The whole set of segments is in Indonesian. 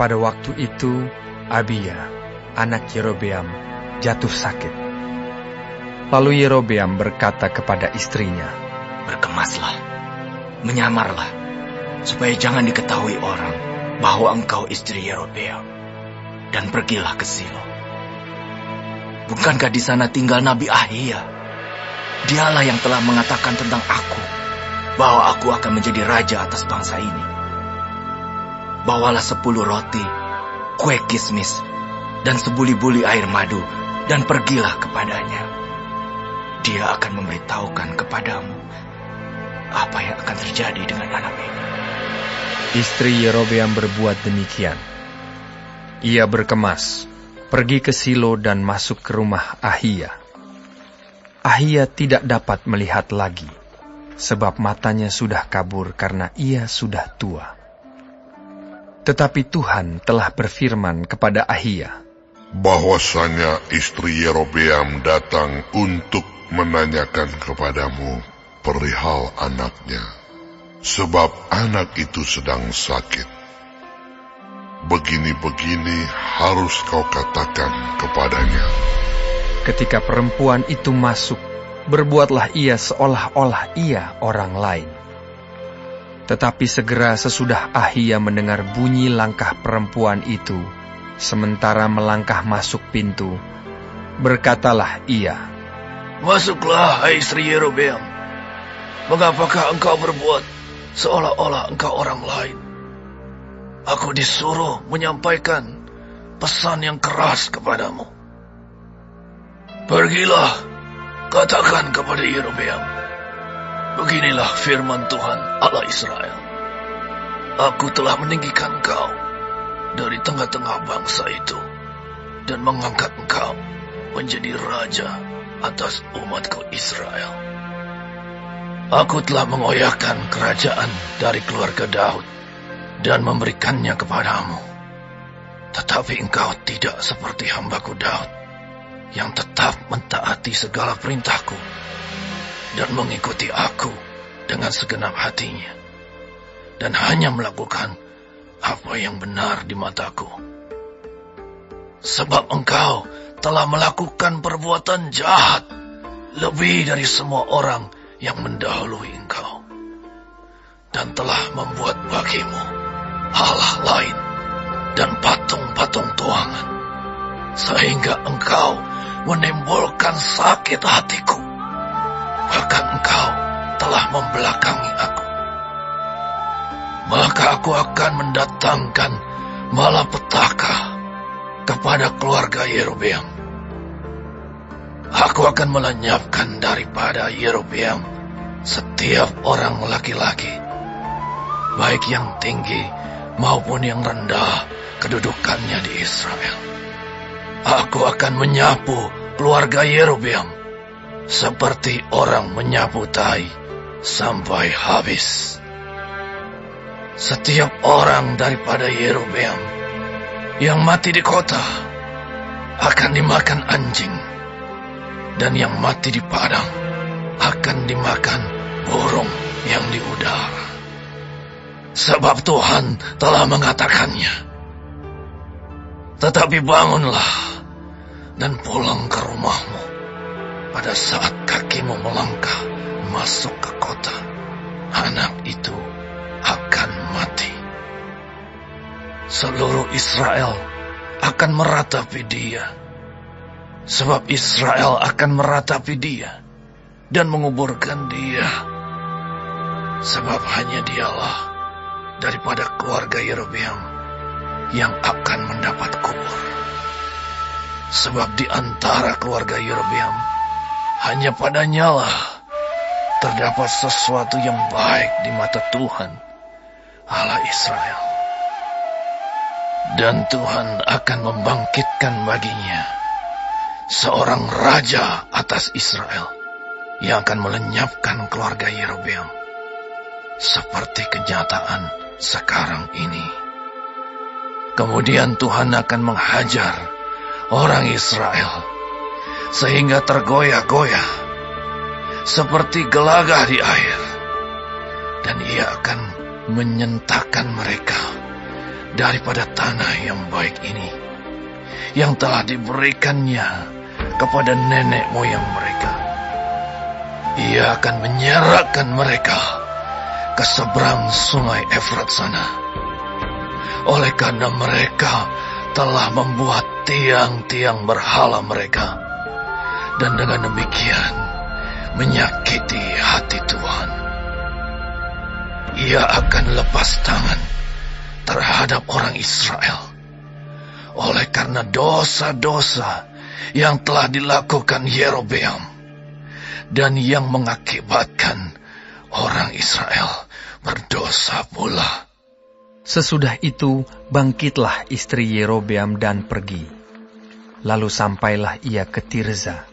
Pada waktu itu, Abia, anak Yerobeam, jatuh sakit. Lalu Yerobeam berkata kepada istrinya, "Berkemaslah, menyamarlah, supaya jangan diketahui orang bahwa engkau istri Yerobeam, dan pergilah ke Silo. Bukankah di sana tinggal Nabi Ahia? Dialah yang telah mengatakan tentang aku, bahwa aku akan menjadi raja atas bangsa ini. Bawalah 10 roti, kue kismis, dan sebuli-buli air madu, dan pergilah kepadanya. Dia akan memberitahukan kepadamu apa yang akan terjadi dengan anak ini." Istri Yerobeam berbuat demikian. Ia berkemas, pergi ke Silo dan masuk ke rumah Ahia. Ahia tidak dapat melihat lagi, sebab matanya sudah kabur karena ia sudah tua. Tetapi Tuhan telah berfirman kepada Ahia, bahwasanya istri Yerobeam datang untuk menanyakan kepadamu perihal anaknya, sebab anak itu sedang sakit. Begini-begini harus kau katakan kepadanya. Ketika perempuan itu masuk, berbuatlah ia seolah-olah ia orang lain. Tetapi segera sesudah Ahia mendengar bunyi langkah perempuan itu, sementara melangkah masuk pintu, berkatalah ia, "Masuklah, hai istri Yerobeam. Mengapakah engkau berbuat seolah-olah engkau orang lain? Aku disuruh menyampaikan pesan yang keras kepadamu. Pergilah, katakan kepada Yerobeam, beginilah firman Tuhan Allah Israel. Aku telah meninggikan engkau dari tengah-tengah bangsa itu dan mengangkat engkau menjadi raja atas umatku Israel. Aku telah mengoyakkan kerajaan dari keluarga Daud dan memberikannya kepadamu. Tetapi engkau tidak seperti hambaku Daud, yang tetap mentaati segala perintahku dan mengikuti aku dengan segenap hatinya, dan hanya melakukan apa yang benar di mataku. Sebab engkau telah melakukan perbuatan jahat lebih dari semua orang yang mendahului engkau, dan telah membuat bagimu Allah lain dan patung-patung tuangan, sehingga engkau menimbulkan sakit hatiku. Bahkan engkau telah membelakangi aku. Maka aku akan mendatangkan malapetaka kepada keluarga Yerobeam. Aku akan melenyapkan daripada Yerobeam setiap orang laki-laki, baik yang tinggi maupun yang rendah kedudukannya di Israel. Aku akan menyapu keluarga Yerobeam seperti orang menyapu tai sampai habis. Setiap orang daripada Yerobeam yang mati di kota akan dimakan anjing, dan yang mati di padang akan dimakan burung yang di udara. Sebab Tuhan telah mengatakannya. Tetapi bangunlah dan pulang ke rumahmu pada saat kakimu melangkah masuk ke kota. Anak itu akan mati. Seluruh Israel akan meratapi dia, sebab Israel akan meratapi dia dan menguburkan dia, sebab hanya dialah daripada keluarga Yerobeam yang akan mendapat kubur. Sebab di antara keluarga Yerobeam hanya padanyalah terdapat sesuatu yang baik di mata Tuhan Allah Israel. Dan Tuhan akan membangkitkan baginya seorang raja atas Israel yang akan melenyapkan keluarga Yerobeam seperti kenyataan sekarang ini. Kemudian Tuhan akan menghajar orang Israel sehingga tergoyah-goyah seperti gelagah di air, dan ia akan menyentakkan mereka daripada tanah yang baik ini, yang telah diberikannya kepada nenek moyang mereka. Ia akan menyerahkan mereka ke seberang sungai Efrat sana, oleh karena mereka telah membuat tiang-tiang berhala mereka, dan dengan demikian menyakiti hati Tuhan. Ia akan lepas tangan terhadap orang Israel, oleh karena dosa-dosa yang telah dilakukan Yerobeam, dan yang mengakibatkan orang Israel berdosa pula. Sesudah itu bangkitlah istri Yerobeam dan pergi. Lalu sampailah ia ke Tirza.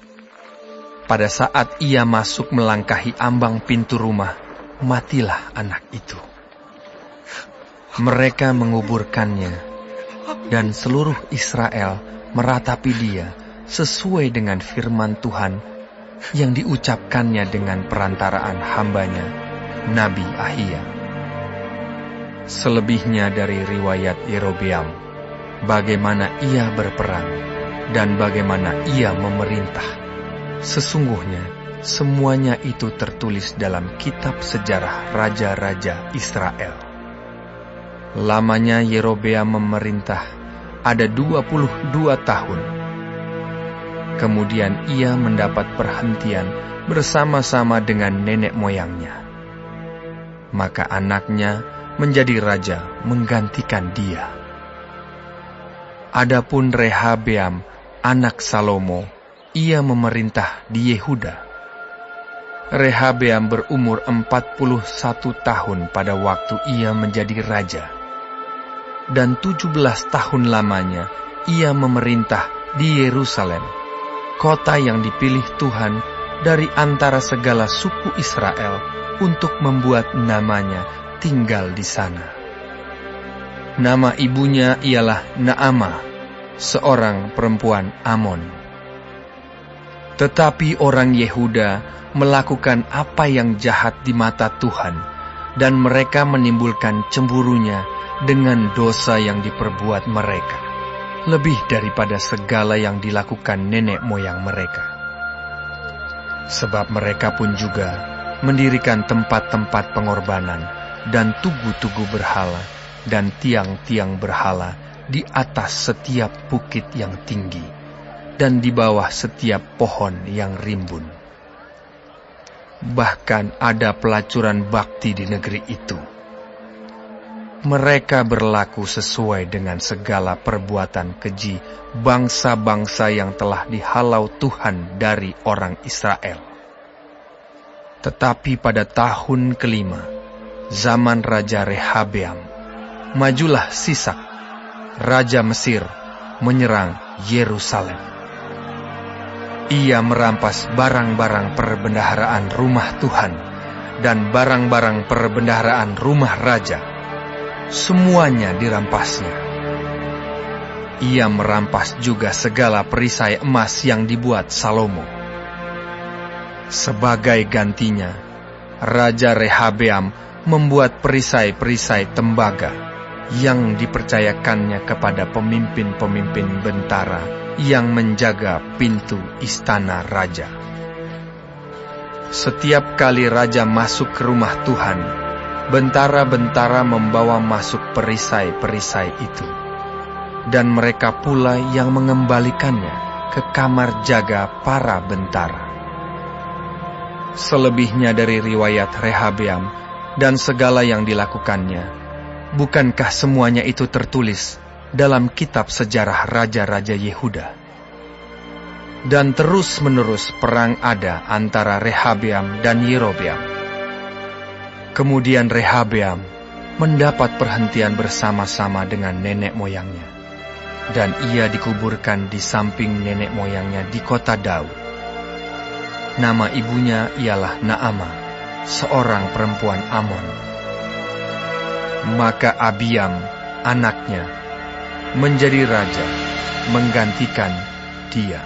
Pada saat ia masuk melangkahi ambang pintu rumah, matilah anak itu. Mereka menguburkannya, dan seluruh Israel meratapi dia sesuai dengan firman Tuhan yang diucapkannya dengan perantaraan hambanya, Nabi Ahia. Selebihnya dari riwayat Yerobeam, bagaimana ia berperang dan bagaimana ia memerintah, sesungguhnya semuanya itu tertulis dalam kitab sejarah raja-raja Israel. Lamanya Yerobeam memerintah ada 22 tahun. Kemudian ia mendapat perhentian bersama-sama dengan nenek moyangnya. Maka anaknya menjadi raja menggantikan dia. Adapun Rehabeam, anak Salomo, ia memerintah di Yehuda. Rehabeam berumur 41 tahun pada waktu ia menjadi raja. Dan 17 tahun lamanya ia memerintah di Yerusalem, kota yang dipilih Tuhan dari antara segala suku Israel untuk membuat namanya tinggal di sana. Nama ibunya ialah Naamah, seorang perempuan Amon. Tetapi orang Yehuda melakukan apa yang jahat di mata Tuhan, dan mereka menimbulkan cemburunya dengan dosa yang diperbuat mereka, lebih daripada segala yang dilakukan nenek moyang mereka. Sebab mereka pun juga mendirikan tempat-tempat pengorbanan dan tugu-tugu berhala dan tiang-tiang berhala di atas setiap bukit yang tinggi dan di bawah setiap pohon yang rimbun. Bahkan ada pelacuran bakti di negeri itu. Mereka berlaku sesuai dengan segala perbuatan keji bangsa-bangsa yang telah dihalau Tuhan dari orang Israel. Tetapi pada tahun kelima, zaman Raja Rehabeam, majulah Sisak, Raja Mesir, menyerang Yerusalem. Ia merampas barang-barang perbendaharaan rumah Tuhan dan barang-barang perbendaharaan rumah raja. Semuanya dirampasnya. Ia merampas juga segala perisai emas yang dibuat Salomo. Sebagai gantinya, Raja Rehabeam membuat perisai-perisai tembaga yang dipercayakannya kepada pemimpin-pemimpin bentara yang menjaga pintu istana raja. Setiap kali raja masuk ke rumah Tuhan, bentara-bentara membawa masuk perisai-perisai itu, dan mereka pula yang mengembalikannya ke kamar jaga para bentara. Selebihnya dari riwayat Rehabeam dan segala yang dilakukannya, bukankah semuanya itu tertulis dalam kitab sejarah raja-raja Yehuda? Dan terus-menerus perang ada antara Rehabeam dan Yerobeam. Kemudian Rehabeam mendapat perhentian bersama-sama dengan nenek moyangnya, dan ia dikuburkan di samping nenek moyangnya di kota Daud. Nama ibunya ialah Naamah, seorang perempuan Amon. Maka Abiam, anaknya, menjadi raja, menggantikan dia.